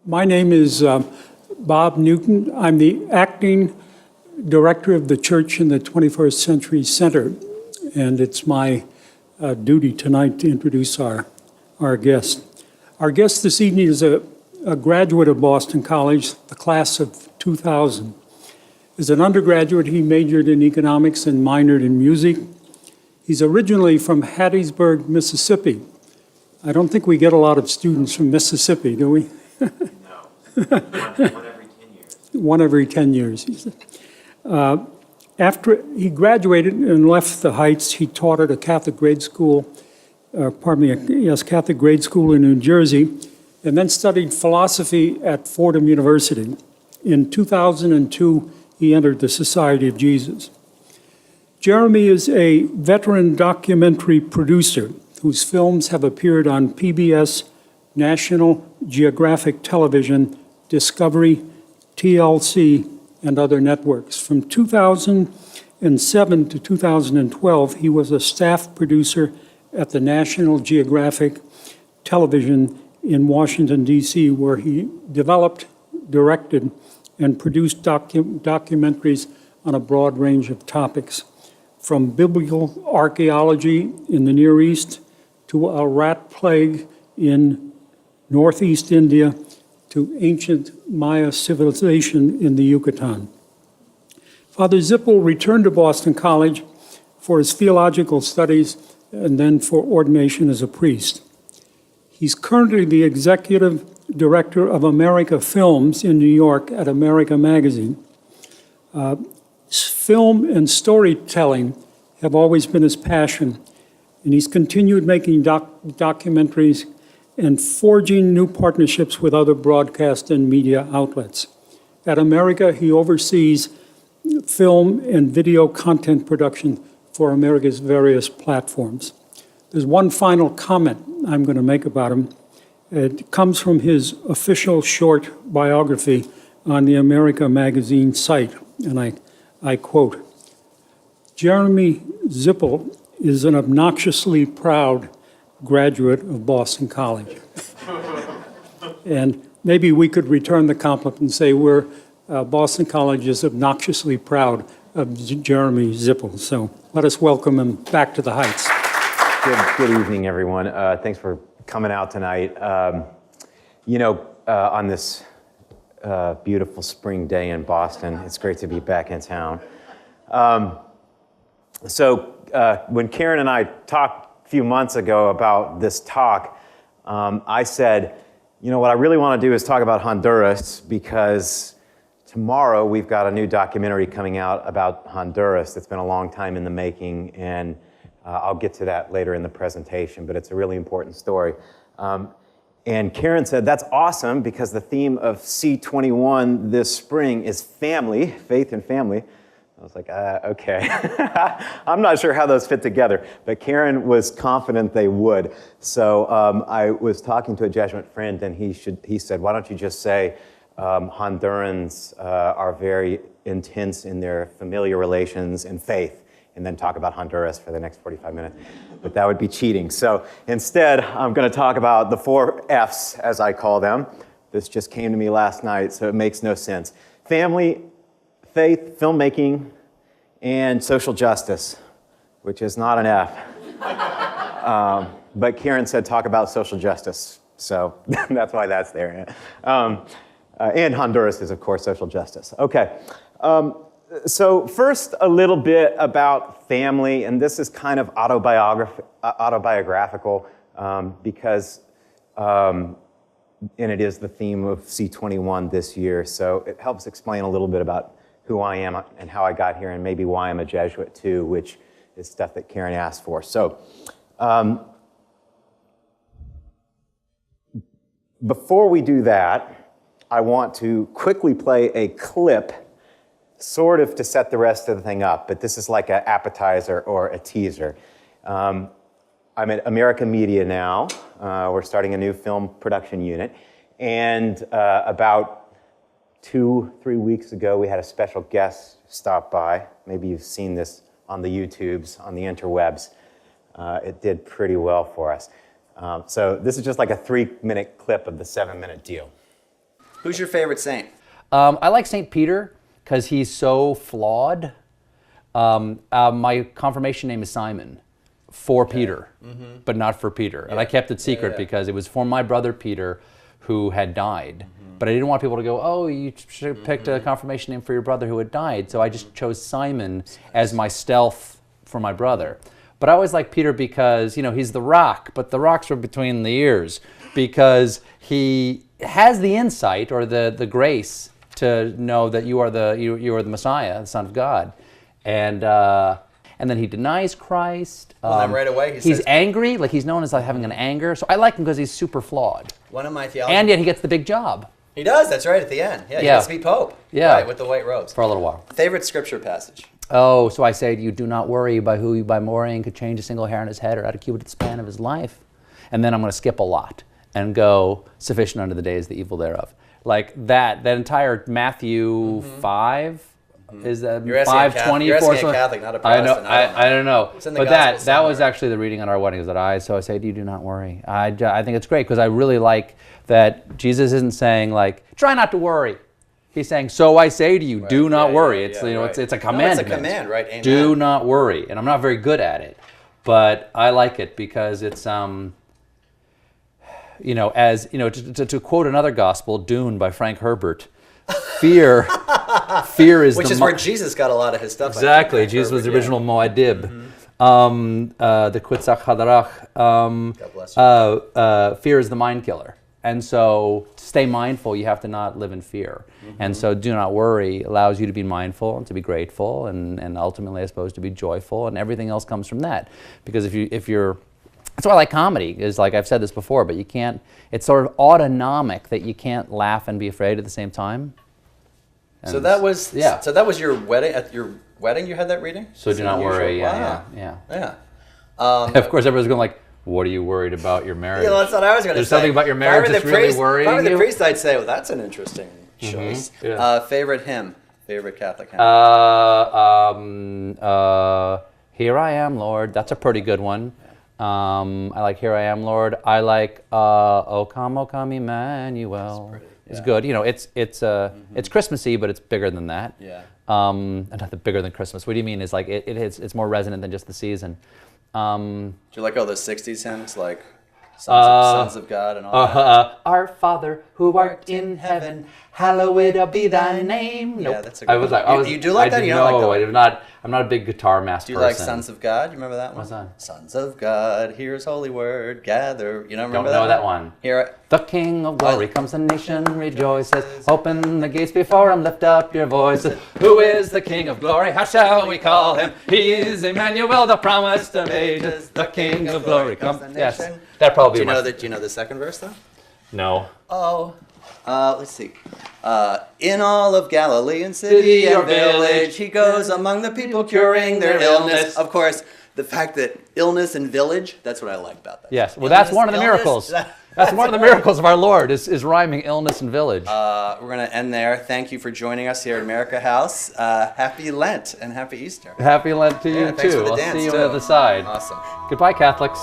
My name is Bob Newton. I'm the acting director of the Church in the 21st Century Center, and it's my duty tonight to introduce our guest. Our guest this evening is a graduate of Boston College, the class of 2000. As an undergraduate, he majored in economics and minored in music. He's originally from Hattiesburg, Mississippi. I don't think we get a lot of students from Mississippi, do we? No, one every 10 years. One every 10 years, he said. After he graduated and left the Heights, he taught at a Catholic grade school, Catholic grade school in New Jersey, and then studied philosophy at Fordham University. In 2002, he entered the Society of Jesus. Jeremy is a veteran documentary producer whose films have appeared on PBS, National Geographic Television, Discovery, TLC, and other networks. From 2007 to 2012, he was a staff producer at the National Geographic Television in Washington, D.C., where he developed, directed, and produced documentaries on a broad range of topics, from biblical archaeology in the Near East to a rat plague in Northeast India to ancient Maya civilization in the Yucatan. Father Zipple returned to Boston College for his theological studies and then for ordination as a priest. He's currently the executive director of America Films in New York at America Magazine. Film and storytelling have always been his passion, and he's continued making documentaries and forging new partnerships with other broadcast and media outlets. At America, he oversees film and video content production for America's various platforms. There's one final comment I'm going to make about him. It comes from his official short biography on the America Magazine site, and I quote, "Jeremy Zipple is an obnoxiously proud graduate of Boston College." And maybe we could return the compliment and say Boston College is obnoxiously proud of Jeremy Zipple. So let us welcome him back to the Heights. Good evening, everyone. Thanks for coming out tonight. On this beautiful spring day in Boston, it's great to be back in town. When Karen and I talked a few months ago about this talk, I said, what I really want to do is talk about Honduras, because tomorrow we've got a new documentary coming out about Honduras that's been a long time in the making, and I'll get to that later in the presentation, but it's a really important story. And Karen said, that's awesome, because the theme of C21 this spring is family, faith and family. I was like, okay. I'm not sure how those fit together, but Karen was confident they would. So I was talking to a Jesuit friend, and he said, why don't you just say Hondurans are very intense in their familial relations and faith, and then talk about Honduras for the next 45 minutes. But that would be cheating. So instead, I'm going to talk about the 4 F's, as I call them. This just came to me last night, so it makes no sense. Family, faith, filmmaking, and social justice, which is not an F. But Karen said talk about social justice, so that's why that's there. And Honduras is, of course, social justice. Okay, so first a little bit about family, and this is kind of autobiographical because, and it is the theme of C21 this year, so it helps explain a little bit about who I am and how I got here, and maybe why I'm a Jesuit too, which is stuff that Karen asked for. So before we do that, I want to quickly play a clip, sort of to set the rest of the thing up, but this is like an appetizer or a teaser. I'm at America Media now. We're starting a new film production unit, and about 2-3 weeks ago, we had a special guest stop by. Maybe you've seen this on the YouTubes, on the interwebs. It did pretty well for us. So this is just like a 3-minute clip of the 7-minute deal. Who's your favorite saint? I like St. Peter because he's so flawed. My confirmation name is Simon, for Peter, but not for Peter. And I kept it secret because it was for my brother Peter, who had died. But I didn't want people to go, oh, you should have picked a confirmation name for your brother who had died. So I just chose Simon as my stealth for my brother. But I always like Peter because, he's the rock, but the rocks are between the ears, because he has the insight or the grace to know that you are the Messiah, the Son of God. And then he denies Christ. Well, then right away he's angry, like he's known as having an anger. So I like him because he's super flawed. One of my theology. And yet he gets the big job. He does, that's right, at the end. Yeah, he gets to be Pope. Yeah. Right, with the white robes. For a little while. Favorite scripture passage? Oh, so I say to you, do not worry by who by worrying could change a single hair on his head or add a cubit to the span of his life. And then I'm going to skip a lot and go, sufficient unto the day is the evil thereof. Like that entire Matthew 5 is that 5:24. You're asking a Catholic, not a Protestant. I don't know. It's in the but Gospel that was somewhere. actually the reading on our wedding. Is that so I say to you, do not worry. I think it's great because I really like that Jesus isn't saying like, try not to worry. He's saying, so I say to you, do not worry. It's it's a commandment. It's a command, right? Amen. Do not worry. And I'm not very good at it, but I like it because it's to quote another gospel, Dune by Frank Herbert, fear is Which is where Jesus got a lot of his stuff. Exactly. Jesus was the original Moadib. The Kwitzach Hadarach. God bless you. Fear is the mind killer. And so to stay mindful, you have to not live in fear. And so do not worry allows you to be mindful and to be grateful and ultimately, I suppose, to be joyful, and everything else comes from that. Because if you're that's why I like comedy, is like I've said this before, but you can't, it's sort of autonomic that you can't laugh and be afraid at the same time. And so that was your wedding. At your wedding, you had that reading. So do not worry. Wow. Yeah. Of course, everyone's going like, "What are you worried about your marriage?" Yeah, that's what I was going to say. There's something about your marriage that's really worrying you. If I were the priest, I'd say, "Well, that's an interesting choice." Yeah. Favorite hymn, favorite Catholic hymn. Here I Am, Lord. That's a pretty good one. I like Here I Am, Lord. I like O Come, Emmanuel. It's good. It's Christmassy, but it's bigger than that. Yeah. Not bigger than Christmas. What do you mean? It's like it's more resonant than just the season. Do you like all those '60s hymns, like Sons of God and all that? Our Father who art in heaven, hallowed be thy name. Yeah, that's a good one. You do like that? You don't like that one? I do not. I'm not a big guitar master. Do you like Sons of God? You remember that one? What's that? Sons of God, here's holy word, gather. You don't remember that? Don't know that one. Here. The King of Glory comes, the nation rejoices. Open the gates before him, lift up your voices. Who is the King of Glory? How shall we call him? He is Emmanuel, the promised of ages. The King of Glory comes. Yes, that probably. Do you know the second verse though? No. Oh. Let's see. In all of Galilee and city and village, he goes among the people curing their illness. Of course, the fact that illness and village, that's what I like about that. Yes, well, that's one of the miracles. That's one of the miracles of our Lord, is rhyming illness and village. We're going to end there. Thank you for joining us here at America House. Happy Lent and Happy Easter. Happy Lent to you, thanks too. for the I'll dance, see you too. on the other side. Awesome. Goodbye, Catholics.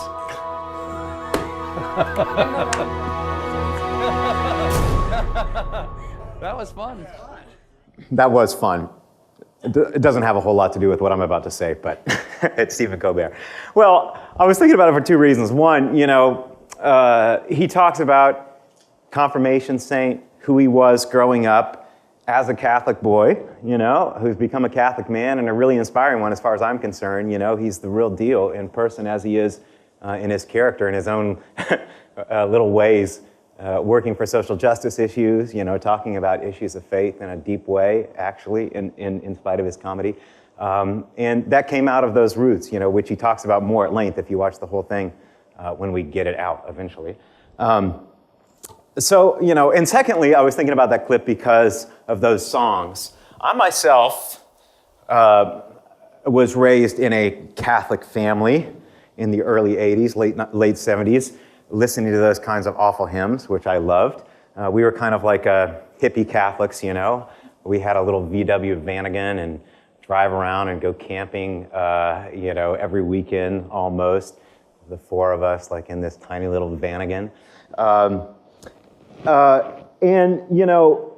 That was fun. That was fun. It doesn't have a whole lot to do with what I'm about to say, but it's Stephen Colbert. Well, I was thinking about it for two reasons. One, he talks about confirmation saint, who he was growing up as a Catholic boy, who's become a Catholic man, and a really inspiring one as far as I'm concerned. He's the real deal in person as he is in his character, in his own little ways. Working for social justice issues, talking about issues of faith in a deep way, actually, in spite of his comedy. And that came out of those roots, which he talks about more at length if you watch the whole thing when we get it out eventually. And secondly, I was thinking about that clip because of those songs. I myself was raised in a Catholic family in the early 80s, late 70s. Listening to those kinds of awful hymns, which I loved. We were kind of like hippie Catholics, We had a little VW Vanagon and drive around and go camping, every weekend almost. The four of us, like in this tiny little Vanagon. And, you know,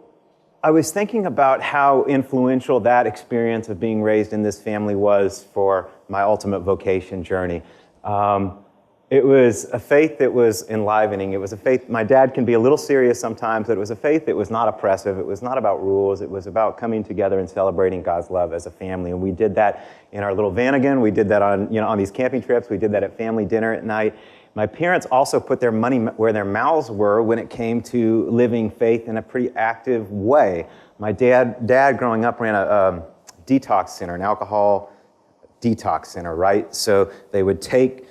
I was thinking about how influential that experience of being raised in this family was for my ultimate vocation journey. It was a faith that was enlivening. It was a faith, my dad can be a little serious sometimes, but it was a faith that was not oppressive. It was not about rules. It was about coming together and celebrating God's love as a family. And we did that in our little Vanagon. We did that on these camping trips. We did that at family dinner at night. My parents also put their money where their mouths were when it came to living faith in a pretty active way. My dad growing up ran a detox center, an alcohol detox center, right? So they would take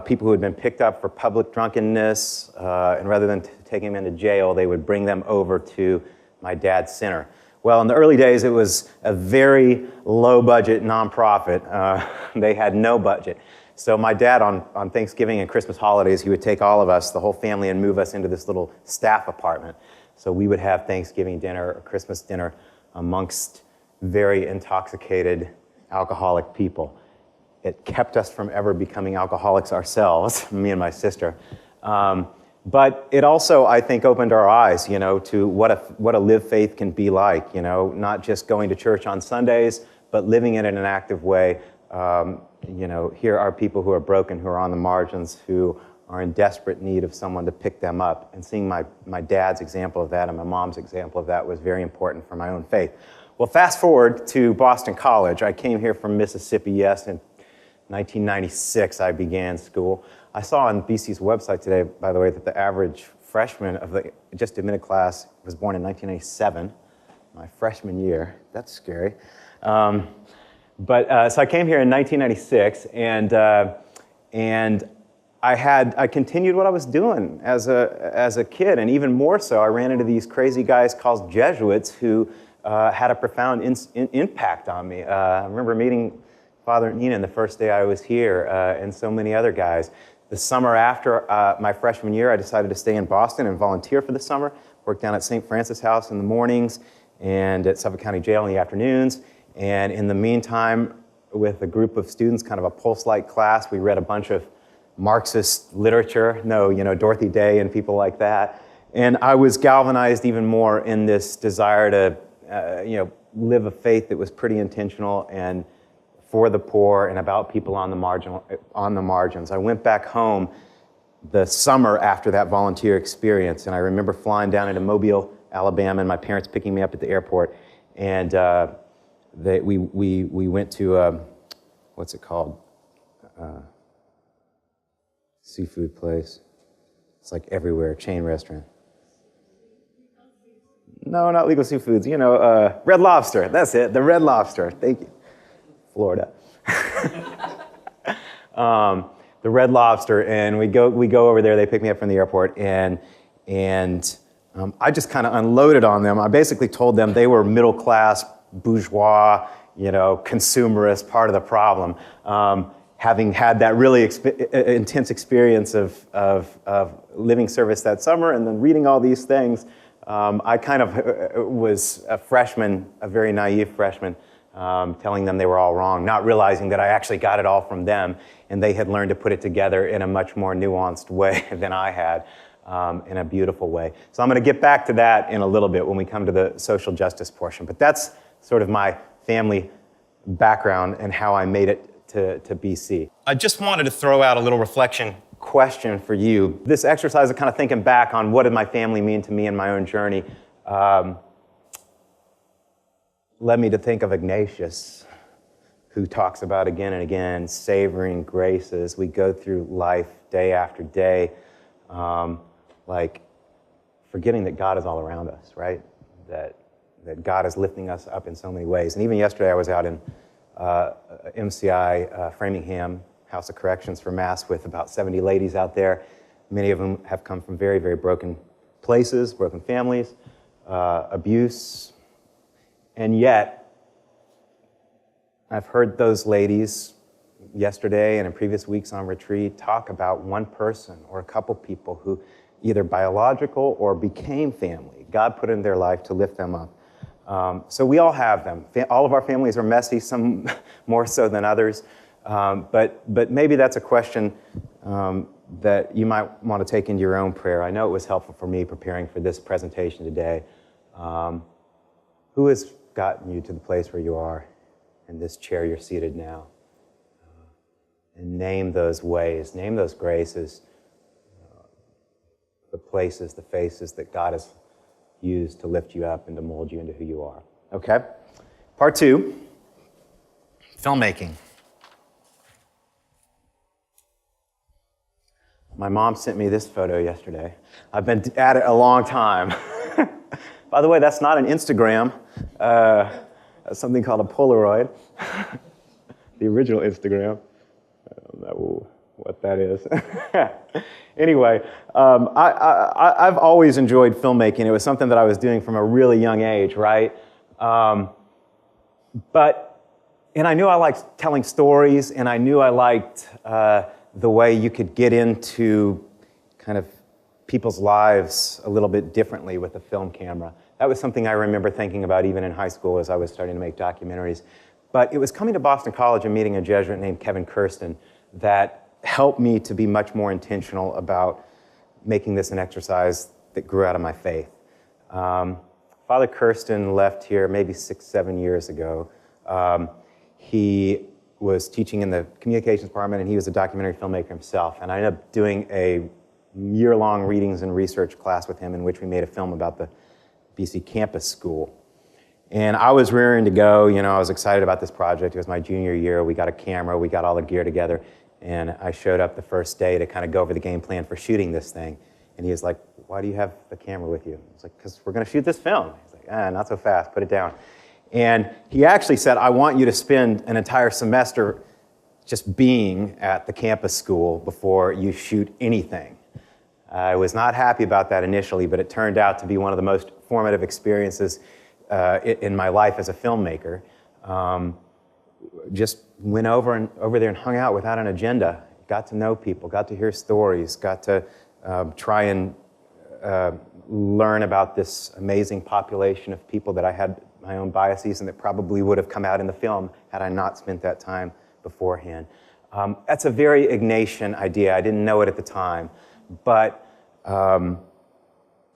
people who had been picked up for public drunkenness, and rather than taking them into jail, they would bring them over to my dad's center. Well, in the early days, it was a very low-budget nonprofit. They had no budget. So my dad, on Thanksgiving and Christmas holidays, he would take all of us, the whole family, and move us into this little staff apartment. So we would have Thanksgiving dinner or Christmas dinner amongst very intoxicated, alcoholic people. It kept us from ever becoming alcoholics ourselves, me and my sister. But it also, I think, opened our eyes, you know, to what a lived faith can be like, you know, not just going to church on Sundays, but living it in an active way. You know, here are people who are broken, who are on the margins, who are in desperate need of someone to pick them up. And seeing my dad's example of that and my mom's example of that was very important for my own faith. Well, fast forward to Boston College. I came here from Mississippi, yes, in 1996 I began school. I saw on BC's website today, by the way, that the average freshman of the just admitted class was born in 1997, my freshman year. That's scary. So I came here in 1996, and I continued what I was doing as a kid, and even more so, I ran into these crazy guys called Jesuits who had a profound impact on me. I remember meeting Father Neenan the first day I was here, and so many other guys. The summer after my freshman year, I decided to stay in Boston and volunteer for the summer. Worked down at St. Francis House in the mornings and at Suffolk County Jail in the afternoons. And in the meantime, with a group of students, kind of a pulse-like class, we read a bunch of Marxist literature, Dorothy Day and people like that. And I was galvanized even more in this desire to, live a faith that was pretty intentional and for the poor and about people on the margins. I went back home the summer after that volunteer experience, and I remember flying down into Mobile, Alabama, and my parents picking me up at the airport, and we went to what's it called? Seafood place. It's like everywhere, chain restaurant. No, not Legal Seafoods. Red Lobster. That's it. The Red Lobster. Thank you. Florida. The Red Lobster, and we go over there. They pick me up from the airport, and I just kind of unloaded on them. I basically told them they were middle class, bourgeois, consumerist, part of the problem. Having had that really intense experience of living service that summer, and then reading all these things, I kind of was a freshman, a very naive freshman. Telling them they were all wrong, not realizing that I actually got it all from them, and they had learned to put it together in a much more nuanced way than I had, in a beautiful way. So I'm going to get back to that in a little bit when we come to the social justice portion, but that's sort of my family background and how I made it to BC. I just wanted to throw out a little reflection question for you. This exercise of kind of thinking back on what did my family mean to me in my own journey, led me to think of Ignatius, who talks about again and again savoring grace as we go through life day after day, like forgetting that God is all around us, right? That God is lifting us up in so many ways. And even yesterday I was out in MCI Framingham, House of Corrections for Mass with about 70 ladies out there. Many of them have come from very, very broken places, broken families, abuse. And yet, I've heard those ladies yesterday and in previous weeks on retreat talk about one person or a couple people who either biological or became family. God put in their life to lift them up. So we all have them. All of our families are messy, some more so than others. But maybe that's a question that you might want to take into your own prayer. I know it was helpful for me preparing for this presentation today. Who has gotten you to the place where you are in this chair you're seated now? And name those ways, name those graces, the places, the faces that God has used to lift you up and to mold you into who you are. Okay? Part 2, filmmaking. My mom sent me this photo yesterday. I've been at it a long time. By the way, that's not an Instagram. That's something called a Polaroid. The original Instagram. I don't know what that is. Anyway, I've always enjoyed filmmaking. It was something that I was doing from a really young age, right? And I knew I liked telling stories, and I knew I liked the way you could get into kind of people's lives a little bit differently with a film camera. That was something I remember thinking about even in high school as I was starting to make documentaries. But it was coming to Boston College and meeting a Jesuit named Kevin Kirsten that helped me to be much more intentional about making this an exercise that grew out of my faith. Father Kirsten left here maybe 6-7 years ago. He was teaching in the communications department, and he was a documentary filmmaker himself. And I ended up doing a year-long readings and research class with him in which we made a film about the BC campus school. And I was rearing to go, I was excited about this project. It was my junior year. We got a camera, we got all the gear together, and I showed up the first day to kind of go over the game plan for shooting this thing. And he was like, "Why do you have the camera with you?" I was like, "Because we're going to shoot this film." He's like, "Not so fast, put it down." And he actually said, "I want you to spend an entire semester just being at the campus school before you shoot anything." I was not happy about that initially, but it turned out to be one of the most formative experiences in my life as a filmmaker. Just went over there and hung out without an agenda, got to know people, got to hear stories, got to try and learn about this amazing population of people that I had my own biases and that probably would have come out in the film had I not spent that time beforehand. That's a very Ignatian idea. I didn't know it at the time, but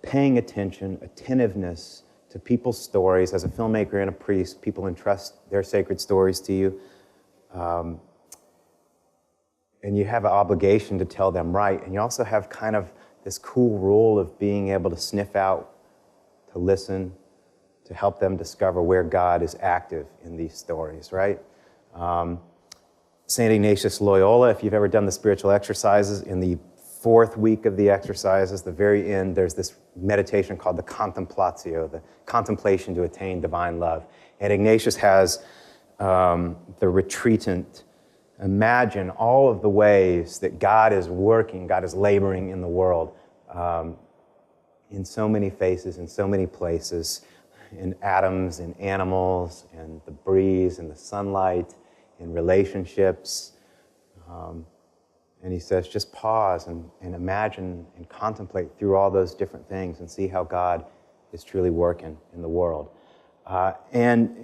paying attention, attentiveness to people's stories. As a filmmaker and a priest, people entrust their sacred stories to you, and you have an obligation to tell them right, and you also have kind of this cool role of being able to sniff out, to listen, to help them discover where God is active in these stories, right? St. Ignatius Loyola, if you've ever done the spiritual exercises, in the 4th week of the exercises, the very end, there's this meditation called the contemplatio, the contemplation to attain divine love. And Ignatius has the retreatant imagine all of the ways that God is working, God is laboring in the world, in so many faces, in so many places, in atoms, in animals, in the breeze, in the sunlight, in relationships. And he says, just pause and imagine and contemplate through all those different things and see how God is truly working in the world. And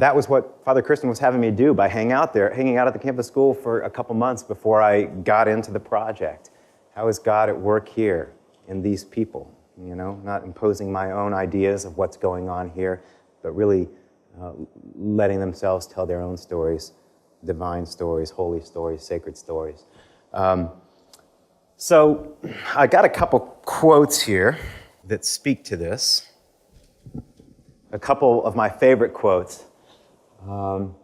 that was what Father Kirsten was having me do by hanging out at the campus school for a couple months before I got into the project. How is God at work here in these people? Not imposing my own ideas of what's going on here, but really letting themselves tell their own stories, divine stories, holy stories, sacred stories. So I got a couple quotes here that speak to this. A couple of my favorite quotes. The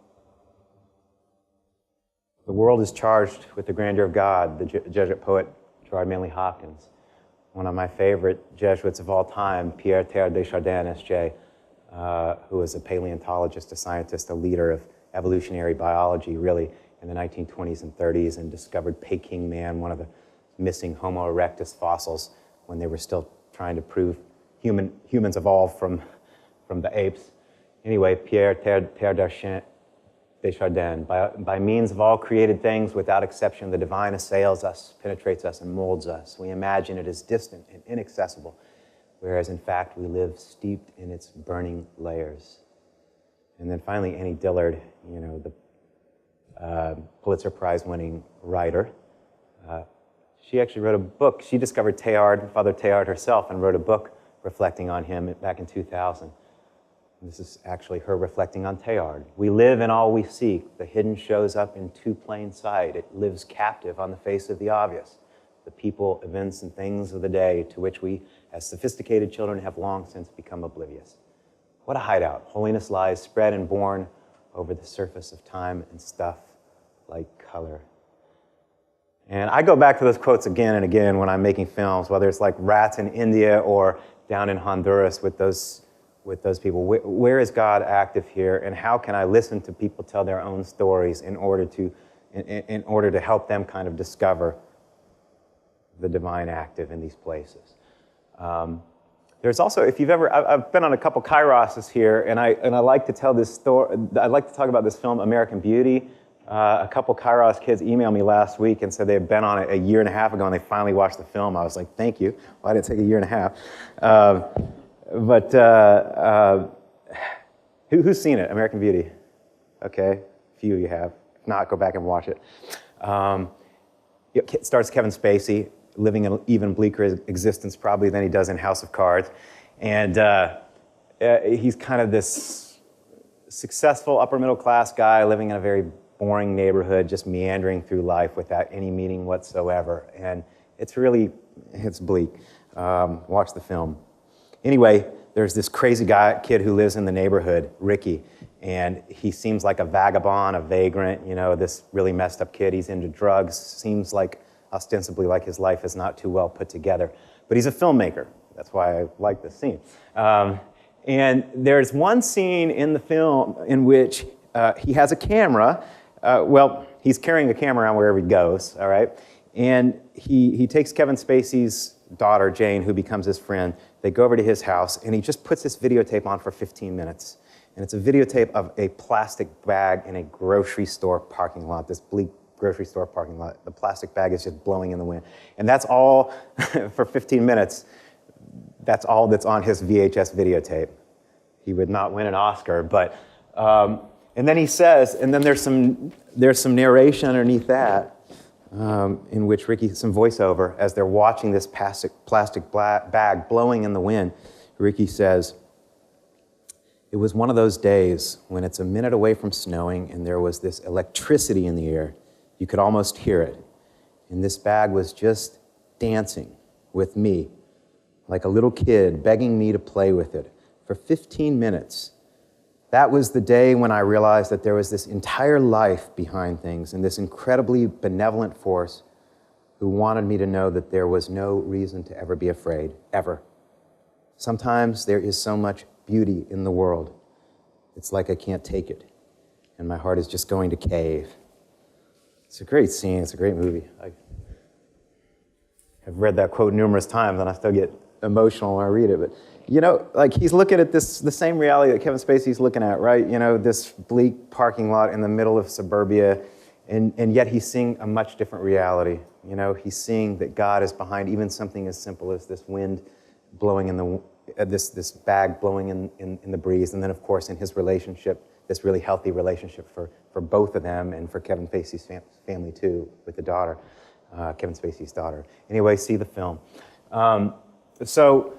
world is charged with the grandeur of God, the Jesuit poet Gerard Manley Hopkins. One of my favorite Jesuits of all time, Pierre Terre Desjardins, S.J., who was a paleontologist, a scientist, a leader of evolutionary biology, really, in the 1920s and 30s, and discovered Peking man, one of the missing Homo erectus fossils, when they were still trying to prove humans evolved from the apes. Anyway, Pierre Terre Desjardins, by means of all created things, without exception, the divine assails us, penetrates us, and molds us. We imagine it is distant and inaccessible, whereas in fact we live steeped in its burning layers. And then finally, Annie Dillard, the Pulitzer Prize-winning writer, She actually wrote a book. She discovered Teilhard, Father Teilhard herself, and wrote a book reflecting on him back in 2000. This is actually her reflecting on Teilhard. We live in all we seek. The hidden shows up in too plain sight. It lives captive on the face of the obvious. The people, events, and things of the day to which we, as sophisticated children, have long since become oblivious. What a hideout. Holiness lies spread and born over the surface of time and stuff like color. And I go back to those quotes again and again when I'm making films, whether it's like Rats in India or down in Honduras with those people. Where is God active here, and how can I listen to people tell their own stories in order to help them kind of discover the divine active in these places? There's also, if you've ever, I've been on a couple kairoses here, and I like to tell this story. I like to talk about this film, American Beauty. A couple Kairos kids emailed me last week and said they had been on it a year and a half ago, and they finally watched the film. I was like, thank you. Why did it take a year and a half? Who's seen it, American Beauty? Okay, a few of you have. If not, go back and watch it. It stars Kevin Spacey, living an even bleaker existence probably than he does in House of Cards. And he's kind of this successful upper middle class guy living in a very boring neighborhood, just meandering through life without any meaning whatsoever. And it's bleak. Watch the film. Anyway, there's this crazy kid who lives in the neighborhood, Ricky, and he seems like a vagabond, a vagrant, this really messed up kid. He's into drugs, seems like ostensibly like his life is not too well put together. But he's a filmmaker. That's why I like this scene. And there's one scene in the film in which he has a camera. He's carrying a camera around wherever he goes, all right? And he takes Kevin Spacey's daughter, Jane, who becomes his friend. They go over to his house, and he just puts this videotape on for 15 minutes. And it's a videotape of a plastic bag in a grocery store parking lot, this bleak grocery store parking lot. The plastic bag is just blowing in the wind. And that's all, for 15 minutes, that's all that's on his VHS videotape. He would not win an Oscar, but... and then he says, and then there's some narration underneath that, in which some voiceover, as they're watching this plastic bag blowing in the wind, Ricky says, "It was one of those days when it's a minute away from snowing and there was this electricity in the air. You could almost hear it. And this bag was just dancing with me, like a little kid begging me to play with it for 15 minutes. That was the day when I realized that there was this entire life behind things and this incredibly benevolent force who wanted me to know that there was no reason to ever be afraid, ever. Sometimes there is so much beauty in the world. It's like I can't take it, and my heart is just going to cave." It's a great scene. It's a great movie. I have read that quote numerous times, and I still get emotional when I read it, but he's looking at the same reality that Kevin Spacey's looking at, right? This bleak parking lot in the middle of suburbia, and yet he's seeing a much different reality. He's seeing that God is behind even something as simple as this wind blowing in this bag blowing in the breeze, and then of course in his relationship, this really healthy relationship for both of them and for Kevin Spacey's family too, with the daughter, Kevin Spacey's daughter. Anyway, see the film. So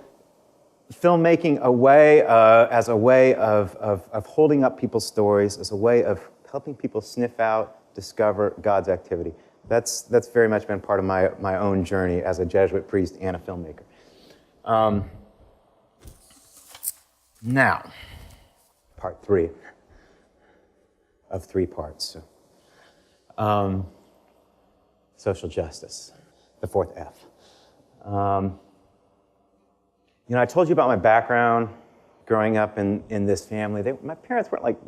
filmmaking as a way of holding up people's stories, as a way of helping people sniff out, discover God's activity. That's very much been part of my own journey as a Jesuit priest and a filmmaker. Now, part 3 of 3 parts. Social justice, the 4th F. I told you about my background growing up in this family. My parents weren't like,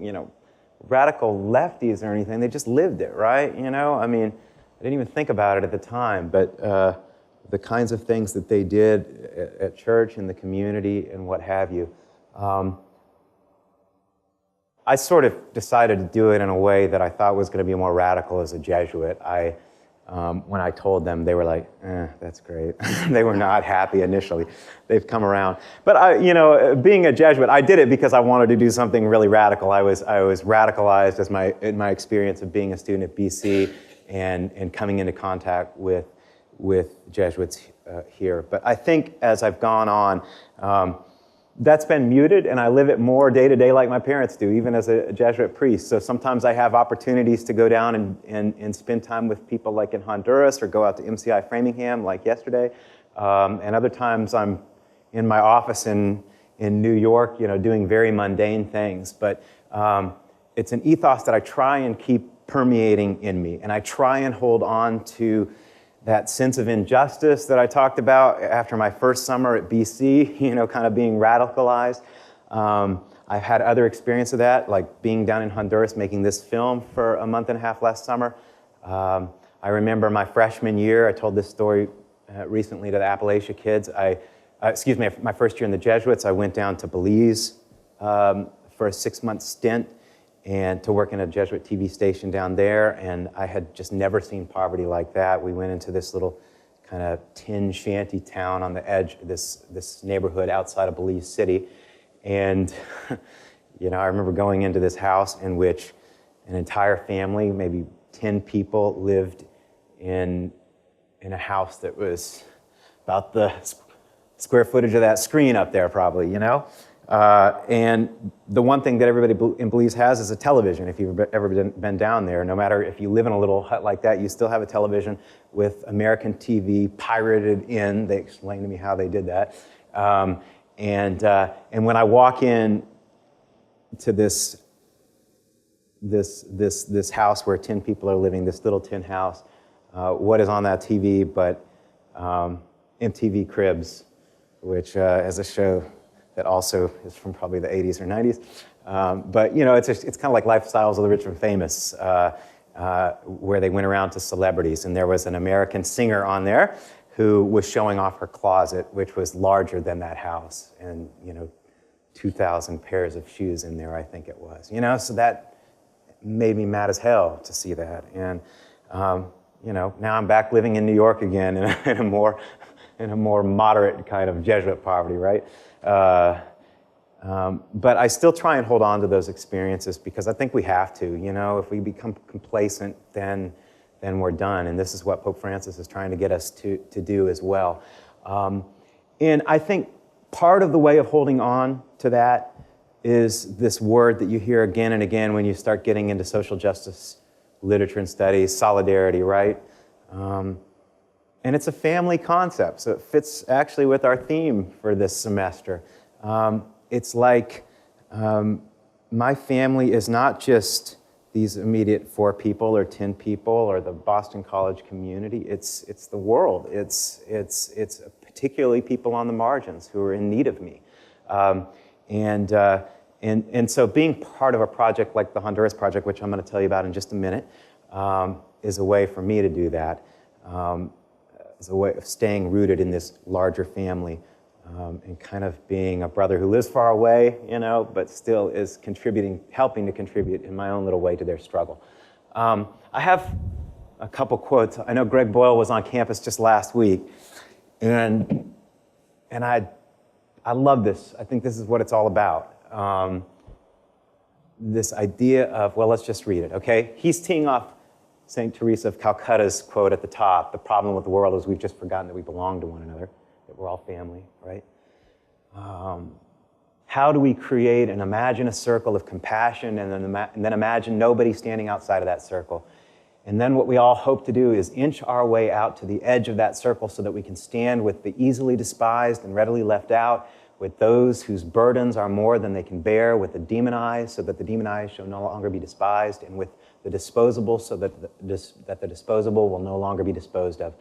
radical lefties or anything. They just lived it, right? I didn't even think about it at the time, but the kinds of things that they did at church and the community and what have you. I sort of decided to do it in a way that I thought was going to be more radical as a Jesuit. When I told them, they were like, that's great. They were not happy initially. They've come around. But being a Jesuit, I did it because I wanted to do something really radical. I was radicalized in my experience of being a student at BC and coming into contact with Jesuits here. But I think as I've gone on, that's been muted, and I live it more day to day like my parents do, even as a Jesuit priest. So sometimes I have opportunities to go down and spend time with people like in Honduras, or go out to MCI Framingham like yesterday. And other times I'm in my office in New York, doing very mundane things. But it's an ethos that I try and keep permeating in me, and I try and hold on to that sense of injustice that I talked about after my first summer at BC, kind of being radicalized. I've had other experience of that, like being down in Honduras making this film for a month and a half last summer. I remember my freshman year, I told this story recently to the Appalachia kids. My first year in the Jesuits, I went down to Belize for a 6-month stint and to work in a Jesuit TV station down there, and I had just never seen poverty like that. We went into this little kind of tin shanty town on the edge of this neighborhood outside of Belize City, and I remember going into this house in which an entire family, maybe 10 people, lived in a house that was about the square footage of that screen up there, probably, And the one thing that everybody in Belize has is a television. If you've ever been down there, no matter if you live in a little hut like that, you still have a television with American TV pirated in. They explained to me how they did that. And when I walk in to this house where 10 people are living, this little tin house, what is on that TV but MTV Cribs, which is a show that also is from probably the 80s or 90s. But it's kind of like Lifestyles of the Rich and Famous, where they went around to celebrities. And there was an American singer on there who was showing off her closet, which was larger than that house. And, 2,000 pairs of shoes in there, I think it was. So that made me mad as hell to see that. And, now I'm back living in New York again in a more moderate kind of Jesuit poverty, right? But I still try and hold on to those experiences because I think we have to. If we become complacent, then we're done. And this is what Pope Francis is trying to get us to do as well. And I think part of the way of holding on to that is this word that you hear again and again when you start getting into social justice literature and studies, solidarity, right? And it's a family concept, so it fits actually with our theme for this semester. It's like my family is not just these immediate 4 people or 10 people or the Boston College community. It's the world. It's particularly people on the margins who are in need of me. And so being part of a project like the Honduras Project, which I'm going to tell you about in just a minute, is a way for me to do that. It's a way of staying rooted in this larger family and kind of being a brother who lives far away, but still is helping to contribute in my own little way to their struggle. I have a couple quotes. I know Greg Boyle was on campus just last week, and I love this. I think this is what it's all about. This idea of, well, let's just read it, okay? He's teeing off St. Teresa of Calcutta's quote at the top. The problem with the world is we've just forgotten that we belong to one another, that we're all family, right? How do we create and imagine a circle of compassion and then imagine nobody standing outside of that circle? And then what we all hope to do is inch our way out to the edge of that circle so that we can stand with the easily despised and readily left out, with those whose burdens are more than they can bear, with the demonized so that the demonized shall no longer be despised, and with the disposable so that the disposable will no longer be disposed of.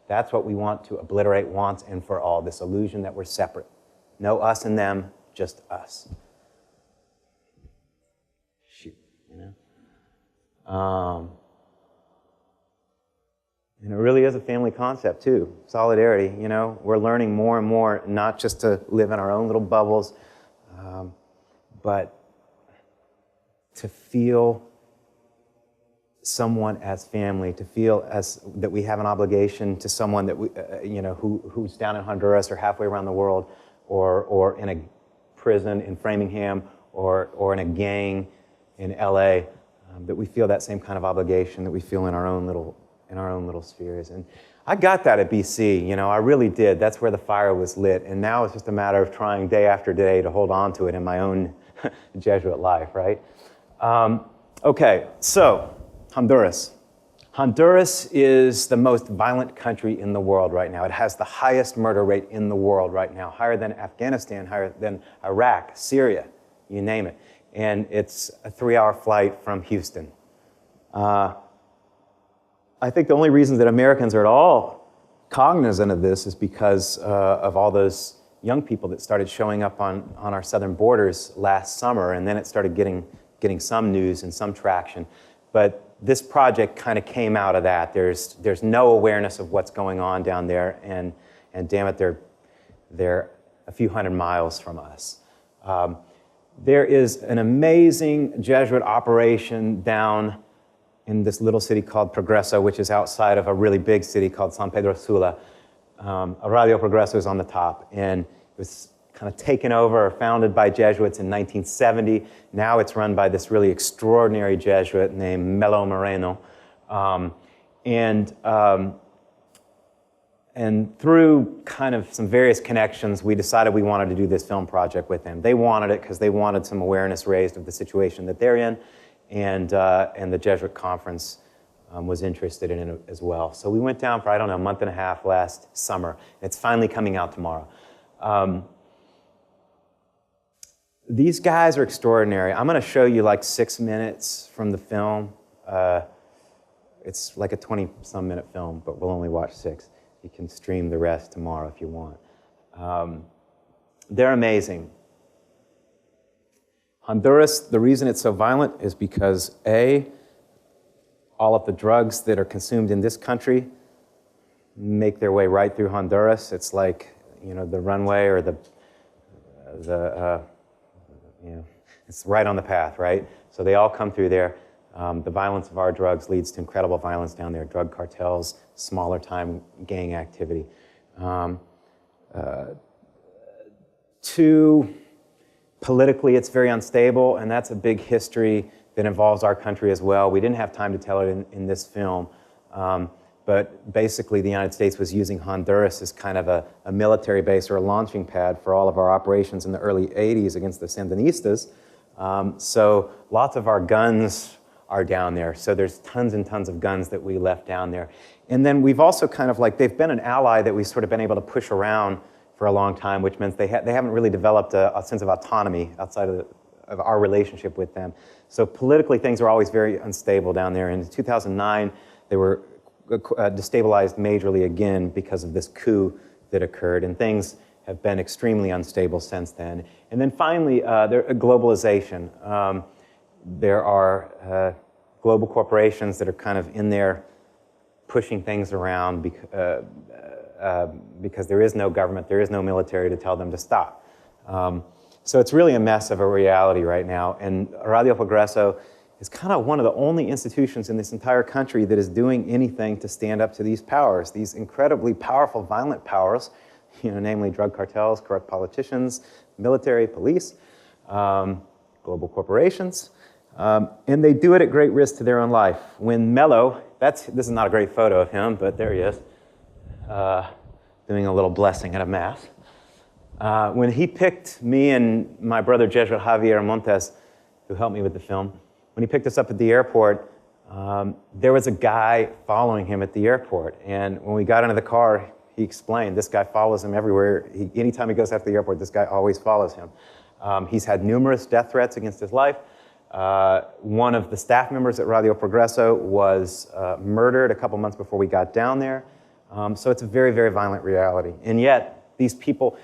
That's what we want to obliterate once and for all, this illusion that we're separate. No us and them, just us. Shoot, And it really is a family concept, too. Solidarity, We're learning more and more not just to live in our own little bubbles, but to feel someone as family, to feel as that we have an obligation to someone that we, who's down in Honduras or halfway around the world, or in a prison in Framingham, or in a gang in LA. that we feel that same kind of obligation that we feel in our own little spheres. And I got that at BC, I really did. That's where the fire was lit. And now it's just a matter of trying day after day to hold on to it in my own Jesuit life, right? Okay, so Honduras. Honduras is the most violent country in the world right now. It has the highest murder rate in the world right now, higher than Afghanistan, higher than Iraq, Syria, you name it. And it's a 3-hour flight from Houston. I think the only reason that Americans are at all cognizant of this is because of all those young people that started showing up on our southern borders last summer, and then it started getting some news and some traction. But this project kind of came out of that. There's no awareness of what's going on down there, and damn it, they're a few hundred miles from us. There is an amazing Jesuit operation down in this little city called Progreso, which is outside of a really big city called San Pedro Sula. Radio Progreso is on the top, and it was kind of taken over or founded by Jesuits in 1970. Now it's run by this really extraordinary Jesuit named Melo Moreno. And through kind of some various connections, we decided we wanted to do this film project with them. They wanted it because they wanted some awareness raised of the situation that they're in, and the Jesuit Conference was interested in it as well. So we went down for, I don't know, a month and a half last summer. It's finally coming out tomorrow. These guys are extraordinary. I'm going to show you like 6 minutes from the film. It's like a 20-some minute film, but we'll only watch 6. You can stream the rest tomorrow if you want. They're amazing. Honduras, the reason it's so violent is because, A, all of the drugs that are consumed in this country make their way right through Honduras. It's like, the runway or it's right on the path, right? So they all come through there. The violence of our drugs leads to incredible violence down there. Drug cartels, smaller time gang activity. Two, politically, it's very unstable, and that's a big history that involves our country as well. We didn't have time to tell it in this film, but basically the United States was using Honduras as kind of a military base or a launching pad for all of our operations in the early 80s against the Sandinistas. So lots of our guns are down there. So there's tons and tons of guns that we left down there. And then we've also kind of they've been an ally that we've sort of been able to push around for a long time, which means they haven't really developed a sense of autonomy outside of our relationship with them. So politically, things are always very unstable down there. In 2009, they were destabilized majorly again because of this coup that occurred, and things have been extremely unstable since then. And then finally, globalization. There are global corporations that are kind of in there pushing things around because there is no government, there is no military to tell them to stop. So it's really a mess of a reality right now. And Radio Progreso is kind of one of the only institutions in this entire country that is doing anything to stand up to these powers, these incredibly powerful, violent powers, namely drug cartels, corrupt politicians, military, police, global corporations. And they do it at great risk to their own life. When Melo, this is not a great photo of him, but there he is, doing a little blessing at a mass. When he picked me and my brother Jesuit Javier Montes, who helped me with the film, when he picked us up at the airport, there was a guy following him at the airport. And when we got into the car, he explained, this guy follows him everywhere. Anytime he goes out to the airport, this guy always follows him. He's had numerous death threats against his life. One of the staff members at Radio Progreso was murdered a couple months before we got down there. So it's a very, very violent reality. And yet, these people,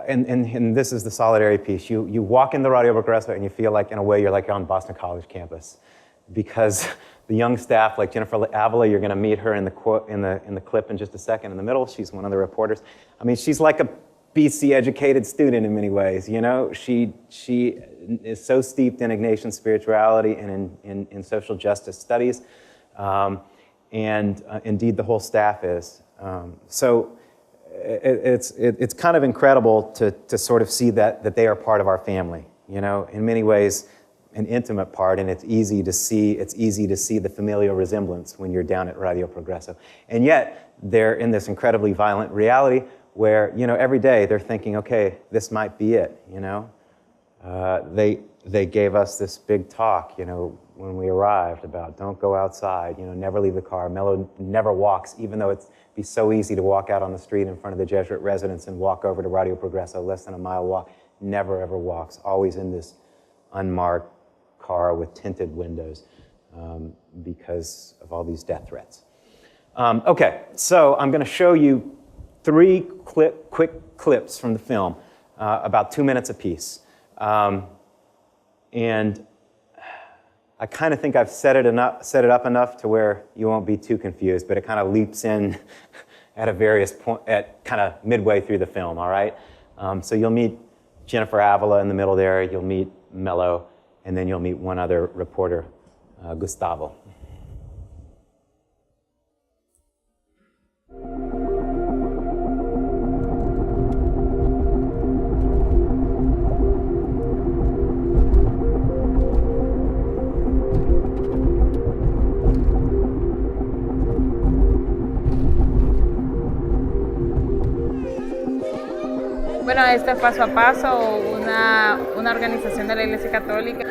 and this is the solidarity piece, you walk into Radio Progreso and you feel like, in a way, you're like on Boston College campus. Because the young staff, like Jennifer Avila, you're going to meet her in the clip in just a second in the middle. She's one of the reporters. I mean, she's like a BC-educated student in many ways, She is so steeped in Ignatian spirituality and in social justice studies. And indeed, the whole staff is. So it's kind of incredible to sort of see that they are part of our family. In many ways, an intimate part, and it's easy to see the familial resemblance when you're down at Radio Progreso. And yet, they're in this incredibly violent reality where, every day they're thinking, okay, this might be it, They gave us this big talk, when we arrived about don't go outside, never leave the car. Melo never walks, even though it'd be so easy to walk out on the street in front of the Jesuit residence and walk over to Radio Progreso, less than a mile walk. Never ever walks, always in this unmarked car with tinted windows because of all these death threats. Okay, so I'm going to show you 3 quick clips from the film, about 2 minutes apiece. And I kind of think I've set it up enough to where you won't be too confused, but it kind of leaps in at a various point, at kind of midway through the film, all right? So you'll meet Jennifer Avila in the middle there, you'll meet Melo, and then you'll meet one other reporter, Gustavo. Bueno, esto es Paso a Paso, una organización de la Iglesia Católica.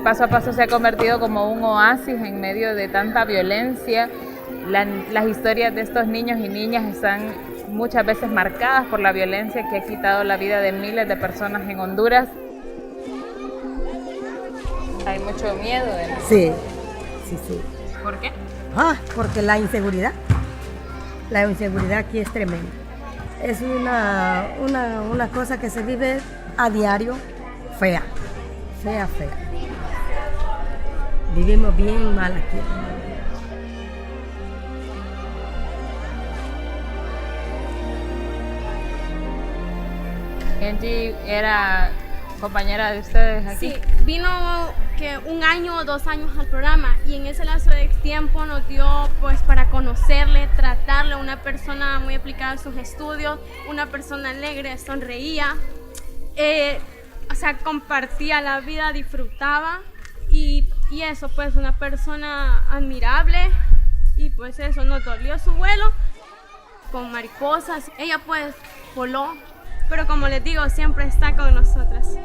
Paso a Paso se ha convertido como un oasis en medio de tanta violencia. Las historias de estos niños y niñas están muchas veces marcadas por la violencia que ha quitado la vida de miles de personas en Honduras. Hay mucho miedo. Sí. ¿Por qué? Porque la inseguridad aquí es tremenda. Es una cosa que se vive a diario, fea. Vivimos bien mal aquí. Angie era compañera de ustedes aquí. Sí, vino que 1 año o 2 años al programa y en ese lapso de tiempo nos dio pues para conocerle, tratarle, una persona muy aplicada en sus estudios, una persona alegre, sonreía, compartía la vida, disfrutaba y eso pues una persona admirable y pues eso nos dolió su vuelo con mariposas. Ella pues voló, pero como les digo siempre está con nosotras.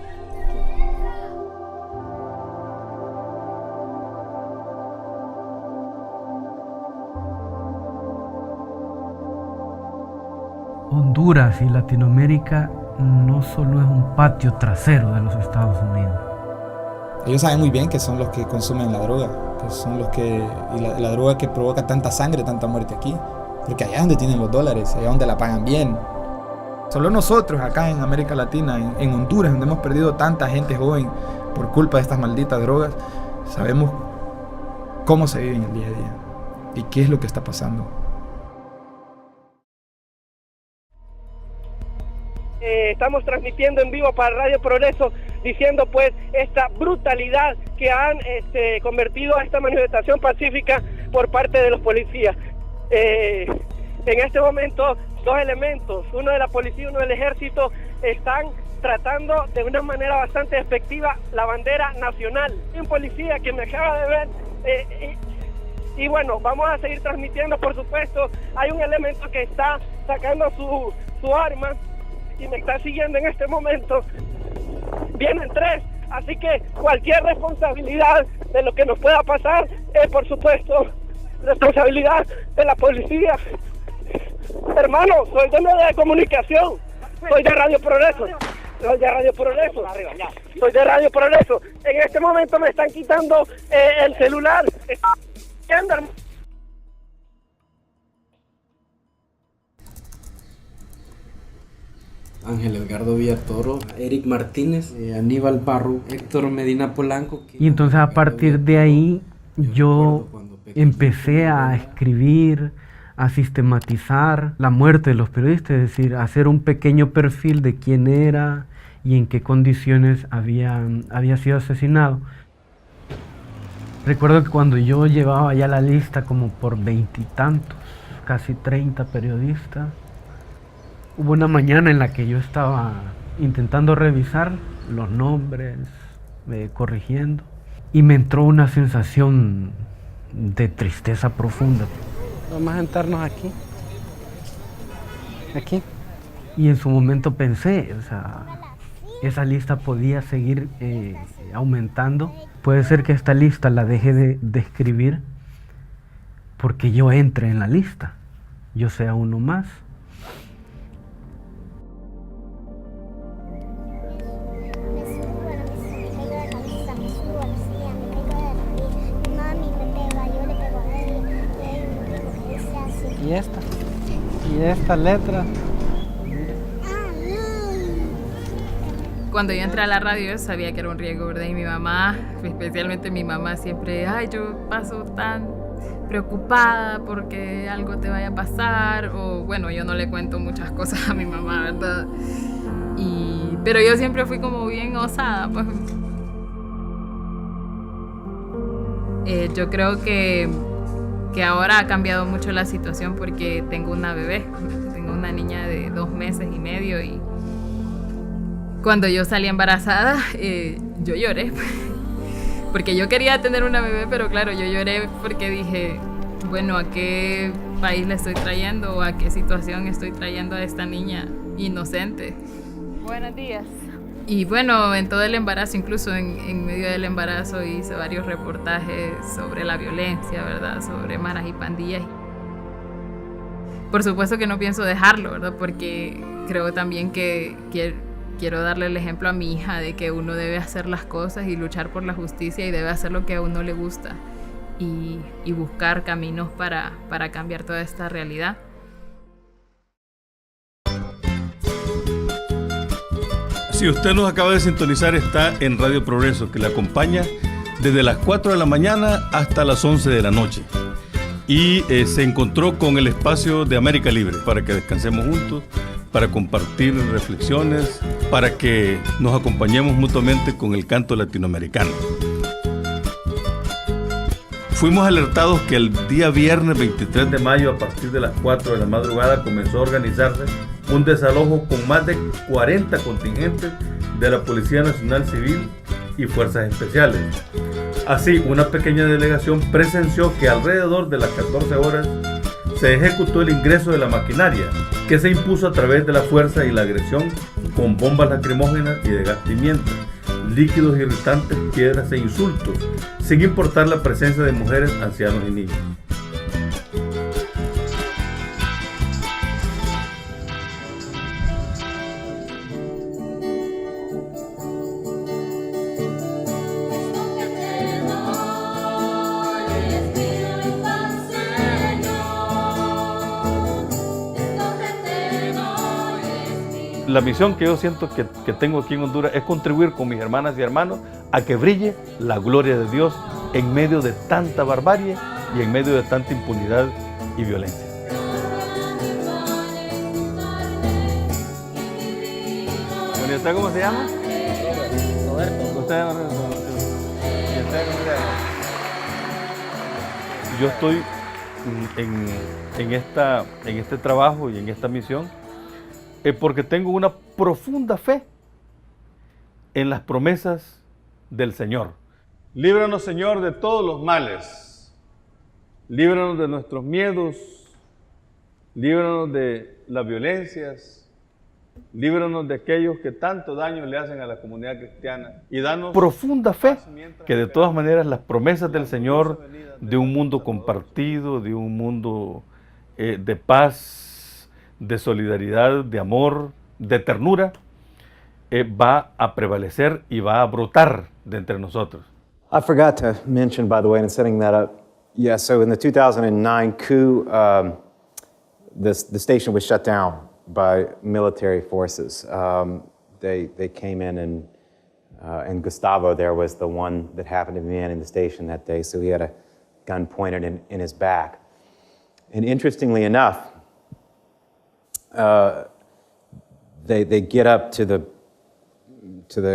Honduras y Latinoamérica no solo es un patio trasero de los Estados Unidos. Ellos saben muy bien que son los que consumen la droga, que son los que y la droga que provoca tanta sangre, tanta muerte aquí, porque allá es donde tienen los dólares, allá donde la pagan bien. Solo nosotros acá en América Latina, en Honduras, donde hemos perdido tanta gente joven por culpa de estas malditas drogas, sabemos cómo se vive en el día a día y qué es lo que está pasando. Estamos transmitiendo en vivo para Radio Progreso diciendo pues esta brutalidad que han convertido a esta manifestación pacífica por parte de los policías. En este momento 2 elementos, uno de la policía y uno del ejército, están tratando de una manera bastante efectiva la bandera nacional. Hay un policía que me acaba de ver y bueno, vamos a seguir transmitiendo, por supuesto. Hay un elemento que está sacando su arma y me está siguiendo en este momento. Vienen 3, así que cualquier responsabilidad de lo que nos pueda pasar es, por supuesto, responsabilidad de la policía. Hermano, soy de medio de comunicación, soy de Radio Progreso. Soy de Radio Progreso. En este momento me están quitando el celular. Ángel Edgardo Villatoro, Eric Martínez, Aníbal Barro, Héctor Medina Polanco. Y entonces a partir de ahí yo empecé a escribir, a sistematizar la muerte de los periodistas, es decir, a hacer un pequeño perfil de quién era y en qué condiciones había sido asesinado. Recuerdo que cuando yo llevaba ya la lista como por 20 y tantos, casi 30 periodistas, hubo una mañana en la que yo estaba intentando revisar los nombres, corrigiendo. Y me entró una sensación de tristeza profunda. Vamos a sentarnos aquí. Aquí. Y en su momento pensé, o sea, esa lista podía seguir aumentando. Puede ser que esta lista la deje de escribir porque yo entre en la lista, yo sea uno más. Y esta letra. Cuando yo entré a la radio yo sabía que era un riesgo, ¿verdad? Y mi mamá, especialmente mi mamá, siempre, ay, yo paso tan preocupada porque algo te vaya a pasar, o bueno, yo no le cuento muchas cosas a mi mamá, ¿verdad? Pero yo siempre fui como bien osada, pues. Yo creo que ahora ha cambiado mucho la situación porque tengo una bebé, tengo una niña de 2 meses y medio y cuando yo salí embarazada, yo lloré, porque yo quería tener una bebé, pero claro, yo lloré porque dije, bueno, ¿a qué país le estoy trayendo o a qué situación estoy trayendo a esta niña inocente? Buenos días. Y bueno, en todo el embarazo, incluso en medio del embarazo, hice varios reportajes sobre la violencia, ¿verdad? Sobre maras y pandillas. Por supuesto que no pienso dejarlo, ¿verdad? Porque creo también que quiero darle el ejemplo a mi hija de que uno debe hacer las cosas y luchar por la justicia y debe hacer lo que a uno le gusta y buscar caminos para cambiar toda esta realidad. Si usted nos acaba de sintonizar, está en Radio Progreso, que le acompaña desde las 4 de la mañana hasta las 11 de la noche. Y se encontró con el espacio de América Libre para que descansemos juntos, para compartir reflexiones, para que nos acompañemos mutuamente con el canto latinoamericano. Fuimos alertados que el día viernes 23 de mayo, a partir de las 4 de la madrugada, comenzó a organizarse un desalojo con más de 40 contingentes de la Policía Nacional Civil y Fuerzas Especiales. Así, una pequeña delegación presenció que alrededor de las 14 horas se ejecutó el ingreso de la maquinaria, que se impuso a través de la fuerza y la agresión con bombas lacrimógenas y de gas pimienta, líquidos irritantes, piedras e insultos, sin importar la presencia de mujeres, ancianos y niños. La misión que yo siento que tengo aquí en Honduras es contribuir con mis hermanas y hermanos a que brille la gloria de Dios en medio de tanta barbarie y en medio de tanta impunidad y violencia. ¿Y usted cómo se llama? Roberto. ¿Usted cómo se llama? Yo estoy en este trabajo y en esta misión porque tengo una profunda fe en las promesas del Señor. Líbranos, Señor, de todos los males. Líbranos de nuestros miedos. Líbranos de las violencias. Líbranos de aquellos que tanto daño le hacen a la comunidad cristiana. Y danos profunda fe que de todas maneras las promesas del Señor de un mundo compartido, de un mundo de paz, de solidaridad, de amor, de ternura, va a prevalecer y va a brotar de entre nosotros. I forgot to mention, by the way, in setting that up, yeah, so in the 2009 coup, the station was shut down by military forces. They came in and Gustavo there was the one that happened to be manning the station that day, so he had a gun pointed in his back. And interestingly enough, they get up to the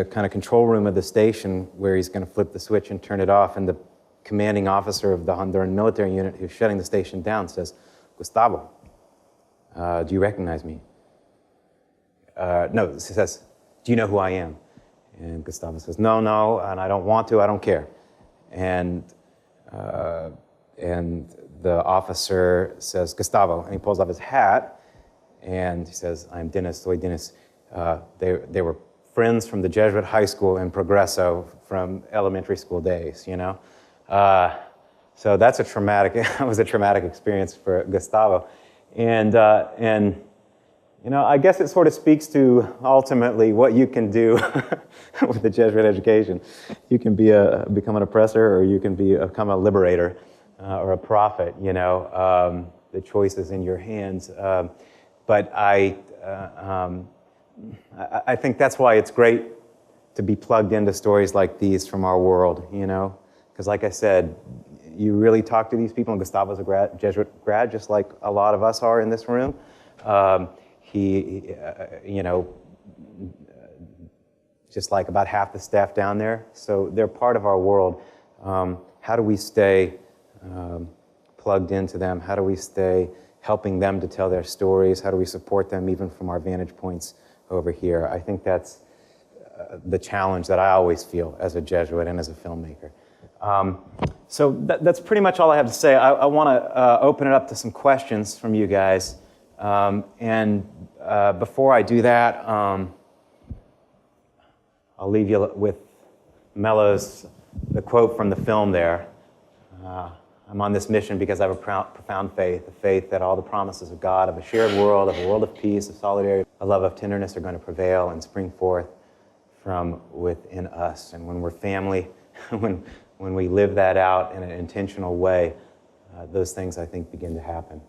kind of control room of the station where he's going to flip the switch and turn it off, and the commanding officer of the Honduran military unit who's shutting the station down says, "Gustavo, do you recognize me?" No, he says, "Do you know who I am?" And Gustavo says, no, and I don't want to, I don't care. And the officer says, Gustavo, and he pulls off his hat, and he says, I'm Dennis, soy Dennis. They were friends from the Jesuit high school in Progreso from elementary school days, you know? So that's that was a traumatic experience for Gustavo. And you know, I guess it sort of speaks to ultimately what you can do with the Jesuit education. You can become an oppressor, or you can become a liberator or a prophet, you know. The choice is in your hands. But I think that's why it's great to be plugged into stories like these from our world, you know. Because like I said, you really talk to these people, and Gustavo's a Jesuit grad, just like a lot of us are in this room. He you know, just like about half the staff down there. So they're part of our world. How do we stay plugged into them? How do we stay helping them to tell their stories? How do we support them even from our vantage points over here? I think that's the challenge that I always feel as a Jesuit and as a filmmaker. So that's pretty much all I have to say. I want to open it up to some questions from you guys. And before I do that, I'll leave you with Mello's, the quote from the film there. I'm on this mission because I have a profound faith, a faith that all the promises of God, of a shared world, of a world of peace, of solidarity, a love of tenderness are going to prevail and spring forth from within us. And when we're family, when we live that out in an intentional way, those things, I think, begin to happen.